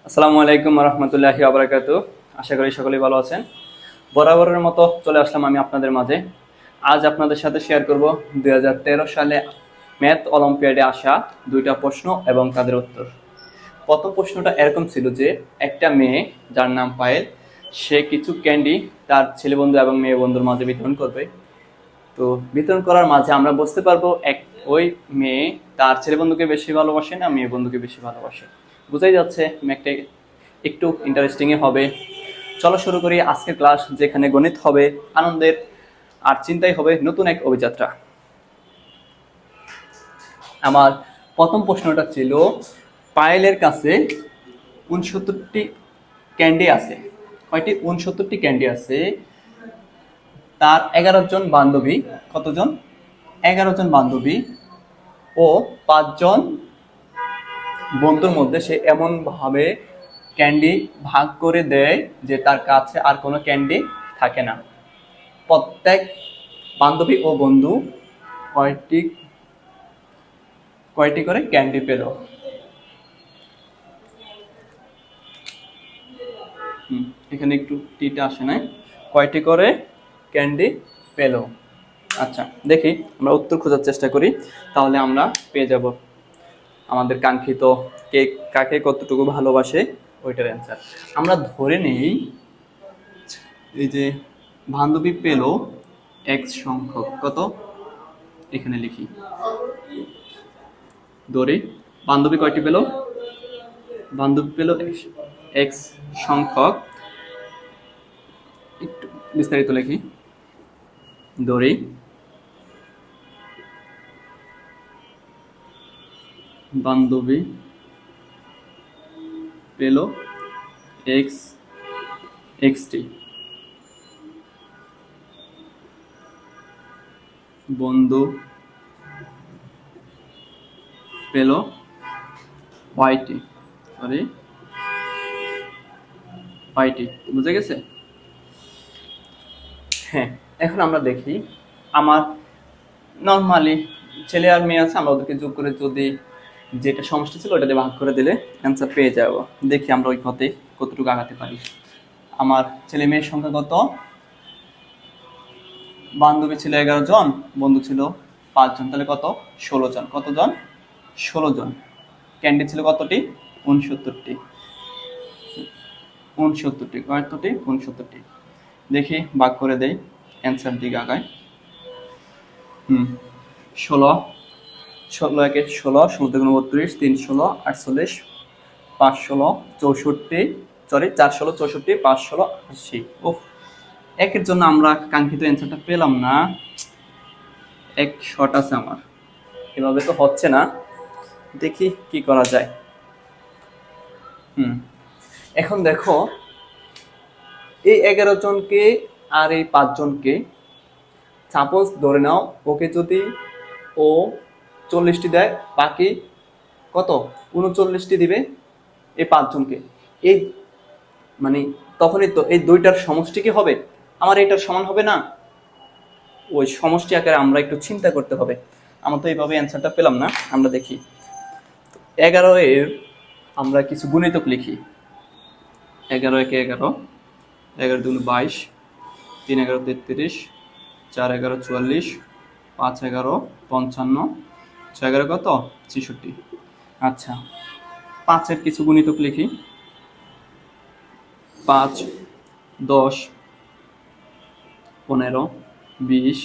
আসসালামু আলাইকুম রহমতুল্লাহি আবরাকাতু। আশা করি সকলেই ভালো আছেন। বরাবরের মতো চলে আসলাম আমি আপনাদের মাঝে। আজ আপনাদের সাথে শেয়ার করব 2013 সালে ম্যাথ অলিম্পিয়াডে আসা দুইটা প্রশ্ন এবং তাদের উত্তর। প্রথম প্রশ্নটা এরকম ছিল যে একটা মেয়ে যার নাম পায়েল, সে কিছু ক্যান্ডি তার ছেলে বন্ধু এবং মেয়ে বন্ধুর মাঝে বিতরণ করবে। তো বিতরণ করার মাঝে আমরা বুঝতে পারবো ওই মেয়ে তার ছেলে বন্ধুকে বেশি ভালোবাসে না মেয়ে বন্ধুকে বেশি ভালোবাসে। বোঝাই যাচ্ছে ম্যাথটা একটু ইন্টারেস্টিংই হবে। চলো শুরু করি আজকের ক্লাস, যেখানে গণিত হবে আনন্দের আর চিন্তাই হবে নতুন এক অভিযাত্রা। আমার প্রথম প্রশ্নটা ছিল, পায়েলের কাছে 69টি ক্যান্ডি আছে। কয়টি? 69টি ক্যান্ডি আছে। তার 11 জন বান্ধবী। কতজন? 11 জন বান্ধবী ও 5 জন বন্ধুর মধ্যে সে এমন ভাবে ক্যান্ডি ভাগ করে দেয় যে তার কাছে আর কোনো ক্যান্ডি থাকে না। প্রত্যেক বান্ধবী ও বন্ধু কয়টি কয়টি করে ক্যান্ডি পেল? এখানে একটু টিটা আসে নাই। কয়টি করে ক্যান্ডি পেল? আচ্ছা, দেখি আমরা উত্তর খোঁজার চেষ্টা করি, তাহলে আমরা পেয়ে যাব আমাদের কাঙ্ক্ষিত কে কাকে কতটুকু ভালোবাসে ওইটার অ্যান্সার। আমরা ধরে নেই এই যে বান্ধবী পেল এক্স সংখ্যক। কত? এখানে লিখি, ধরি বান্ধবী কয়টি পেল? বান্ধবী পেল এক্স সংখ্যক। একটু বিস্তারিত লিখি, ধরি বান্ধবী পেল এক্স এক্সটি, বন্ধু পেল ওয়াইটি। সরি, ওয়াইটি। বুঝে গেছে? হ্যাঁ, এখন আমরা দেখি আমার নর্মালি ছেলে আর মেয়ে আছে, আমরা ওদেরকে যোগ করে যদি যেটা সমষ্টি ছিল ওটা দিয়ে ভাগ করে দিলে অ্যান্সার পেয়ে যাব। দেখি আমরা ওই পথে কতটুকু আগাতে পারি। আমার ছেলে মেয়ের সংখ্যা কত? বান্ধবী ছিল 11 জন, বন্ধু ছিল 5 জন, তাহলে কত? 16 জন। কতজন? 16 জন। ক্যান্ডি ছিল কতটি? 69টি। 69টি। কয়টি? 69টি। দেখি ভাগ করে দেই, অ্যান্সার দিকে আগায়। 16, 16 × 16, 16 × 32, 3 16 48, 5 16 64, সরি 4 16 64, 5 16 80। ও, একের জন্য আমরা কাঙ্ক্ষিত অ্যান্সারটা পেলাম না। এক শর্ট আছে আমার, এভাবে তো হচ্ছে না। দেখি কি করা যায়। এখন দেখো, এই 11 জনকে আর এই 5 জনকে, সাপোজ ধরে নাও ওকে যদি ও 40টি দেয়, বাকি কত? 39টি দিবে এই 5 জনকে। এই মানে তখনই তো এই দুইটার সমষ্টি কি হবে? আমার এটার সমান হবে না? ওই সমষ্টি আকারে আমরা একটু চিন্তা করতে হবে। আমরা তো এইভাবে অ্যান্সারটা পেলাম না। আমরা দেখি 11 এর আমরা কিছু গুণিতক লিখি। 11 একে 11, 11 দুগুণ 22, 3 11 33, 4 11 44, 5 11 55, 6 11 কত? 66। আচ্ছা, 5-এর কিছু গুণিতক লিখি। 5 10, 15, 20,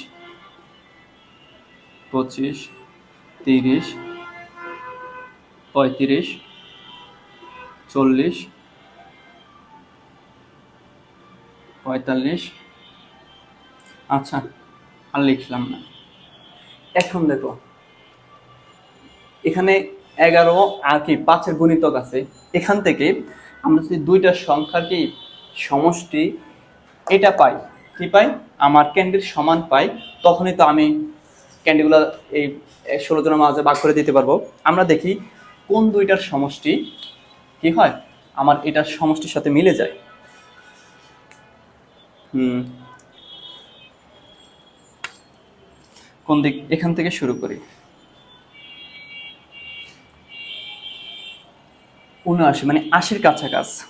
25, 30, 35, 40, 45। আচ্ছা, আর লিখলাম না। এখন দেখো এখানে 11 আর কি 5-এর গুণিতক আছে। এখান থেকে আমরা যদি দুইটা সংখ্যার কি সমষ্টি এটা পাই, কি পাই? আমার ক্যান্ডির সমান পাই, তখনই তো আমি ক্যান্ডিগুলো এই 16 জনের মাঝে ভাগ করে দিতে পারবো। আমরা দেখি কোন দুইটার সমষ্টি কি হয়, আমার এটার সমষ্টির সাথে মিলে যায়। কোন দিক? এখান থেকে শুরু করি। 79 মানে 80-র কাছাকাছি।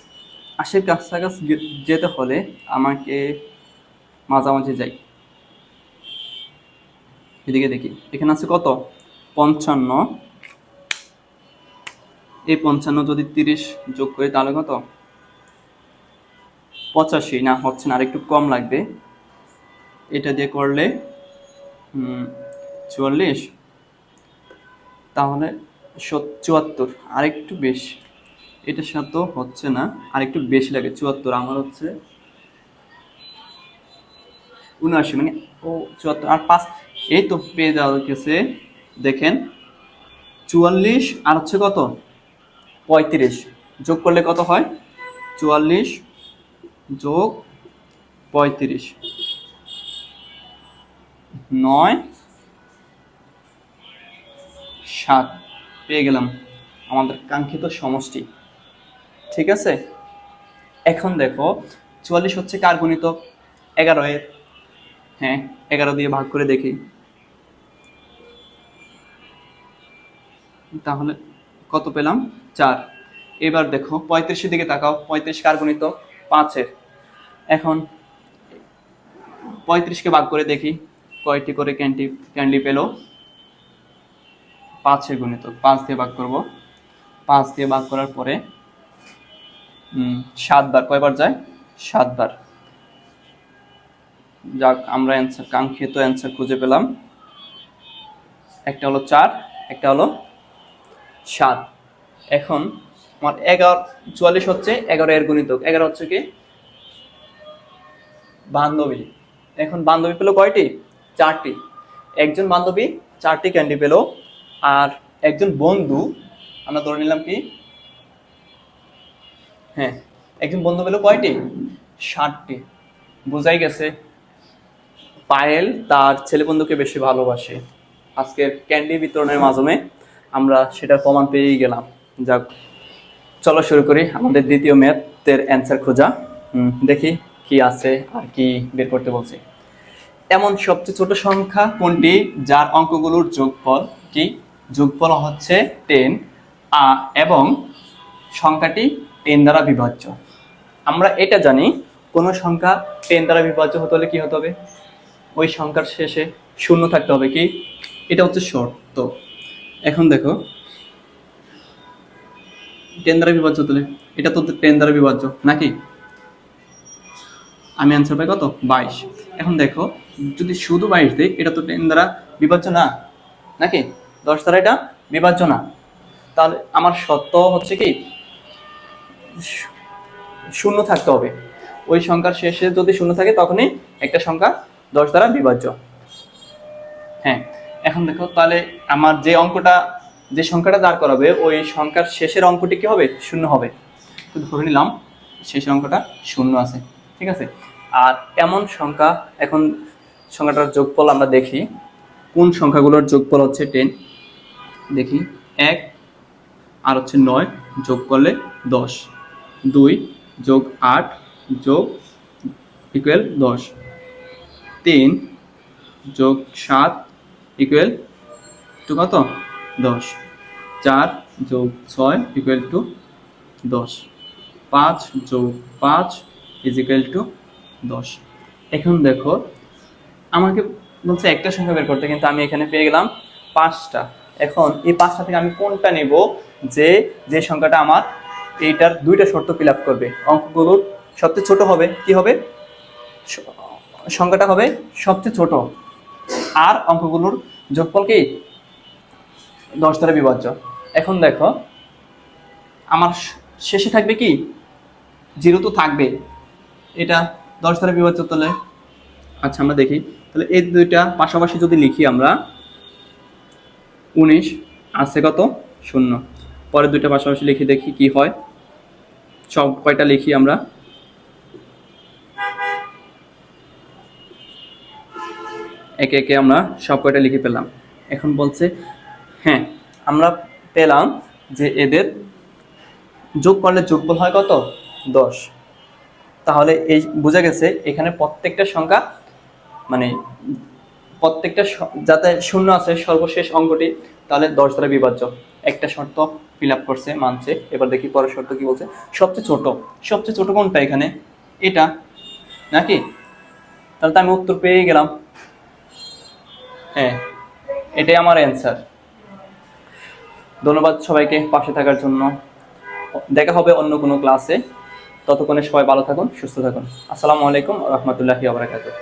80-র কাছাকাছি যেতে হলে আমাকে মাঝামাঝি যাই, এদিকে দেখি এখানে আছে কত 55। এই 55 যদি 30 যোগ করি তাহলে কত 85। না হচ্ছে না, আর একটু কম লাগবে। এটা দিয়ে করলে 44, তাহলে 74, আর একটু বেশি। এটার সাথেও হচ্ছে না, আর একটু বেশি লাগে 74। আমার হচ্ছে 79 মানে ও 74 আর 5, এই তো পেয়ে যাওয়া গেছে। দেখেন 44 আর হচ্ছে কত 35 যোগ করলে কত হয় 44 যোগ 35 9 7 পেয়ে গেলাম আমাদের কাঙ্ক্ষিত সমষ্টি। ঠিক আছে, এখন দেখো 44 হচ্ছে কার গুণিতক 11 এর। হ্যাঁ, 11 দিয়ে ভাগ করে দেখি, তাহলে কত পেলাম 4। এবার দেখো 35-এর দিকে তাকাও, 35 কার গুণিতক 5 এর। এখন 35-কে ভাগ করে দেখি কয়টি করে ক্যান্ডি পেল। 5-এর গুণিতক 5 দিয়ে ভাগ করব, 5 দিয়ে ভাগ করার পরে 7 বার, কয়বার যায় 7 বার। যাক, আমরা কাঙ্ক্ষিত অ্যান্সার খুঁজে পেলাম। একটা হলো 4, একটা হলো 7। এখন আমার 44 হচ্ছে 11 এর গুণিতক, 11 হচ্ছে কি বান্ধবী। এখন বান্ধবী পেলো কয়টি 4টি। একজন বান্ধবী 4টি ক্যান্ডি পেল, আর একজন বন্ধু আমরা ধরে নিলাম কি হ্যাঁ একজন বন্ধু পেল কয়টি 60টি। বোঝাই গেছে পায়েল তার ছেলে বন্ধুকে বেশি ভালোবাসে। আজকের ক্যান্ডি বিতরণের মাধ্যমে আমরা সেটা প্রমাণ পেয়েই গেলাম। যাক, চলো শুরু করি আমাদের দ্বিতীয় ম্যাথের অ্যান্সার খোঁজা। দেখি কি আছে আর কি বের করতে বলছে। এমন সবচেয়ে ছোট সংখ্যা কোনটি যার অঙ্কগুলোর যোগফল কি যোগফল হচ্ছে 10 এবং সংখ্যাটি 10 দ্বারা বিভাজ্য। আমরা এটা জানি কোন সংখ্যা 10 দ্বারা বিভাজ্য হতে হলে কি হতে হবে ওই সংখ্যার শেষে শূন্য থাকতে হবে। কি এটা হচ্ছে শর্ত। এখন দেখো 10 দ্বারা বিভাজ্য হতে হলে এটা তো 10 দ্বারা বিভাজ্য নাকি, আমি অ্যান্সার পাই কত 22। এখন দেখো যদি শুধু 22 দেই এটা তো 10 দ্বারা বিভাজ্য না নাকি, 10 দ্বারা এটা বিভাজ্য না। তাহলে আমার শর্ত হচ্ছে কি শূন্য থাকতে হবে। ওই সংখ্যার শেষে যদি শূন্য থাকে তখনই একটা সংখ্যা 10 দ্বারা বিভাজ্য। হ্যাঁ, এখন দেখো তাহলে আমার যে সংখ্যাটা দাঁড় করাবে ওই সংখ্যার শেষের অঙ্কটি কি হবে শূন্য হবে। তো ধরে নিলাম শেষের অঙ্কটা শূন্য আছে। ঠিক আছে, আর এমন সংখ্যা, এখন সংখ্যাটার যোগফল আমরা দেখি কোন সংখ্যাগুলোর যোগফল হচ্ছে 10। দেখি 1 আর হচ্ছে 9 যোগ করলে 10, 2 যোগ 8 যোগ ইকুয়াল 10, 3 যোগ 7 ইকুয়াল টু কত 10, 4 যোগ 6 ইকুয়াল টু 10, 5 যোগ 5 ইজ ইকুয়াল টু 10। এখন দেখো আমাকে বলছে একটা সংখ্যা বের করতে, কিন্তু আমি এখানে পেয়ে গেলাম 5টা। এখন এই 5টা থেকে আমি কোনটা নেব যে সংখ্যাটা আমার এইটার 2টা শর্ত ফিল আপ করবে। অঙ্কগুলোর সবচেয়ে ছোট হবে, কি হবে সংখ্যাটা হবে সবচেয়ে ছোট, আর অঙ্কগুলোর যোগফল কি 10 দ্বারা বিভাজ্য। এখন দেখো আমার শেষে থাকবে কি 0 তো থাকবে, এটা 10 দ্বারা বিভাজ্য। তাহলে আচ্ছা আমরা দেখি, তাহলে এই দুইটা পাশাপাশি যদি লিখি আমরা 19 আছে কত 0, পরে দুইটা পাশাপাশি লিখে দেখি কি হয়। সব কয়টা লিখি আমরা, একে একে আমরা সব কয়টা লিখে পেলাম। এখন বলছে হ্যাঁ আমরা পেলাম যে এদের যোগ করলে যোগফল হয় কত 10। তাহলে এই বোঝা গেছে এখানে প্রত্যেকটা সংখ্যা মানে প্রত্যেকটা যাতে শূন্য আছে সর্বশেষ অঙ্কটি তাহলে 10 দ্বারা বিভাজ্য। একটা শর্ত ফিল আপ করছে, মানছে। এবার দেখি পরের শর্ত কি বলছে। সবচেয়ে ছোট কোনটা এখানে? এটা নাকি? তাহলে তো আমি উত্তর পেয়ে গেলাম। হ্যাঁ, এটাই আমার অ্যান্সার। ধন্যবাদ সবাইকে পাশে থাকার জন্য। দেখা হবে অন্য কোনো ক্লাসে। ততক্ষণে সবাই ভালো থাকুন, সুস্থ থাকুন। আসসালামু আলাইকুম ওয়া রাহমাতুল্লাহি ওয়া বারাকাতুহু।